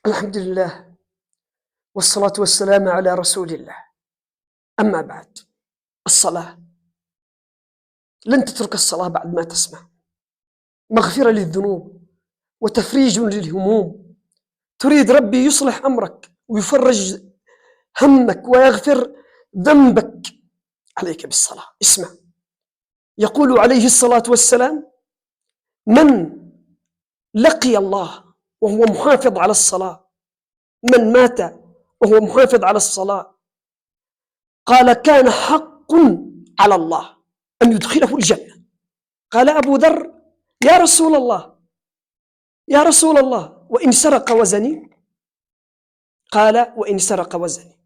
الحمد لله والصلاة والسلام على رسول الله. أما بعد، الصلاة لن تترك الصلاة بعد ما تسمع مغفرة للذنوب وتفريج للهموم. تريد ربي يصلح أمرك ويفرج همك ويغفر ذنبك، عليك بالصلاة. اسمع، يقول عليه الصلاة والسلام: من لقي الله وهو محافظ على الصلاة، من مات وهو محافظ على الصلاة، قال كان حق على الله أن يدخله الجنة. قال أبو ذر: يا رسول الله، يا رسول الله، وإن سرق وزني؟ قال: وإن سرق وزني.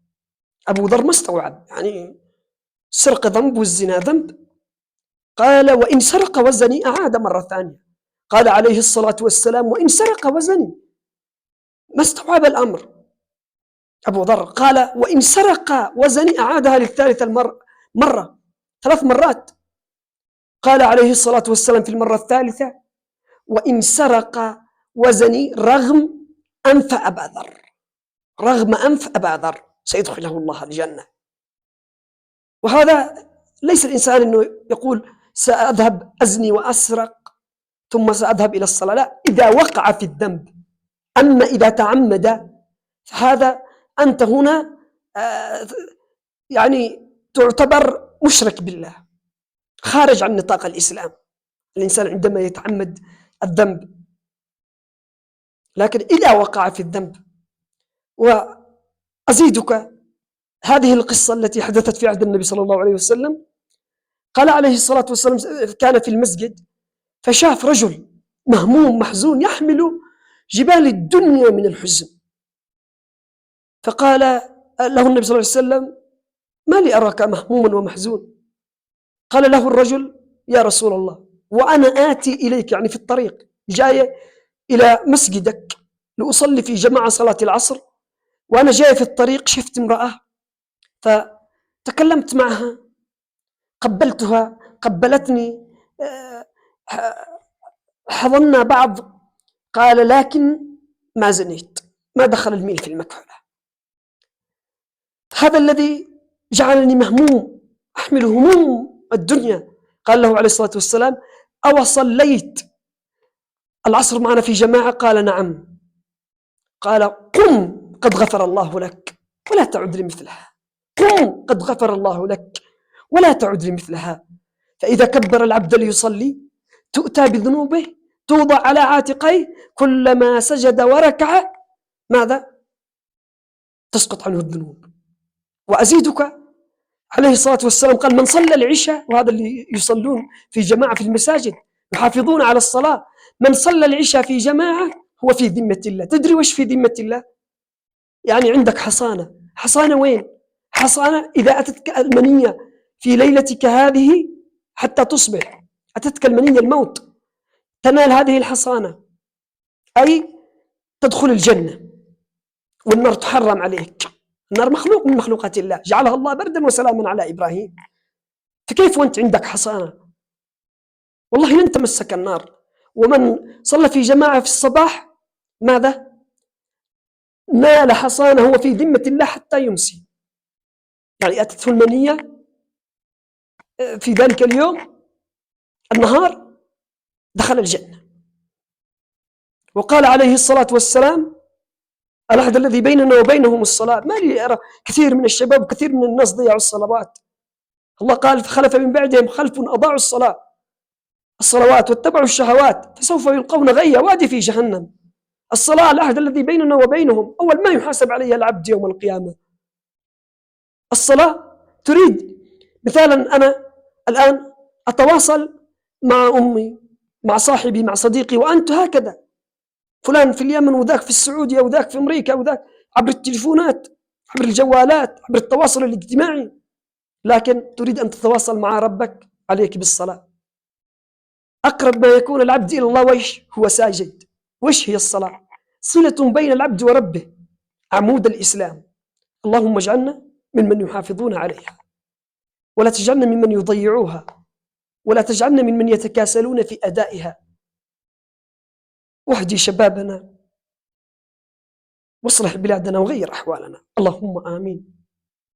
أبو ذر ما استوعب، يعني السرقة ذنب والزنا ذنب. قال: وإن سرق وزني؟ أعاد مرة ثانية. قال عليه الصلاة والسلام: وإن سرق وزني. ما استوعب الأمر أبو ذر. قال: وإن سرق وزني. أعادها للثالثة مرة، 3 مرات. قال عليه الصلاة والسلام في المرة الثالثة: وإن سرق وزني رغم أنف أبا ذر، رغم أنف أبا ذر سيدخله الله الجنة. وهذا ليس الإنسان أنه يقول سأذهب أزني وأسرق ثم سأذهب إلى الصلاة، لا، إذا وقع في الذنب. أما إذا تعمد فهذا أنت هنا يعني تعتبر مشرك بالله، خارج عن نطاق الإسلام الإنسان عندما يتعمد الذنب. لكن إذا وقع في الذنب، وأزيدك هذه القصة التي حدثت في عهد النبي صلى الله عليه وسلم. قال عليه الصلاة والسلام: كان في المسجد فشاف رجل مهموم محزون يحمل جبال الدنيا من الحزن، فقال له النبي صلى الله عليه وسلم: ما لي أراك مهموما ومحزون؟ قال له الرجل: يا رسول الله، وأنا آتي إليك، يعني في الطريق جاي إلى مسجدك لأصلي في جماعة صلاة العصر، وأنا جاي في الطريق شفت امرأة فتكلمت معها، قبلتها، قبلتني، حضنا بعض. قال: لكن ما زنيت، ما دخل الميل في المكحلة. هذا الذي جعلني مهموم أحمل هموم الدنيا. قال له عليه الصلاة والسلام: أو صليت العصر معنا في جماعة؟ قال: نعم. قال: قم قد غفر الله لك ولا تعد لمثلها، قم قد غفر الله لك ولا تعد لمثلها. فإذا كبر العبد ليصلي تؤتى بذنوبه توضع على عاتقيه، كلما سجد وركع ماذا؟ تسقط عنه الذنوب. وأزيدك، عليه الصلاة والسلام قال: من صلى العشاء، وهذا اللي يصلون في جماعة في المساجد يحافظون على الصلاة، من صلى العشاء في جماعة هو في ذمة الله. تدري وش في ذمة الله؟ يعني عندك حصانة. حصانة وين؟ حصانة إذا أتتك المنية في ليلتك هذه حتى تصبح، أتتك المنية الموت، تنال هذه الحصانة، أي تدخل الجنة، والنار تحرم عليك. النار مخلوق من مخلوقات الله، جعلها الله بردا وسلاما على إبراهيم، فكيف وأنت عندك حصانة؟ والله لن تمسك النار. ومن صلى في جماعة في الصباح ماذا؟ نال حصانة، هو في ذمة الله حتى يمسي، يعني أتته المنية في ذلك اليوم النهار دخل الجنة. وقال عليه الصلاة والسلام: العهد الذي بيننا وبينهم الصلاة. ما لي أرى كثير من الشباب، كثير من الناس ضيعوا الصلوات. الله قال: فخلف من بعدهم خلف أضاعوا الصلوات واتبعوا الشهوات فسوف يلقون غيا وادي في جهنم. الصلاة العهد الذي بيننا وبينهم، أول ما يحاسب عليها العبد يوم القيامة الصلاة. تريد مثالا، أنا الآن أتواصل مع أمي، مع صاحبي، مع صديقي، وأنت هكذا، فلان في اليمن وذاك في السعودية وذاك في أمريكا وذاك، عبر التليفونات، عبر الجوالات، عبر التواصل الاجتماعي. لكن تريد أن تتواصل مع ربك، عليك بالصلاة. أقرب ما يكون العبد إلى الله ويش هو ساجد. وش هي الصلاة؟ صلة بين العبد وربه، عمود الإسلام. اللهم اجعلنا ممن يحافظون عليها، ولا تجعلنا ممن يضيعوها، ولا تجعلنا ممن يتكاسلون في أدائها. واهدي شبابنا واصلح بلادنا وغير أحوالنا، اللهم آمين.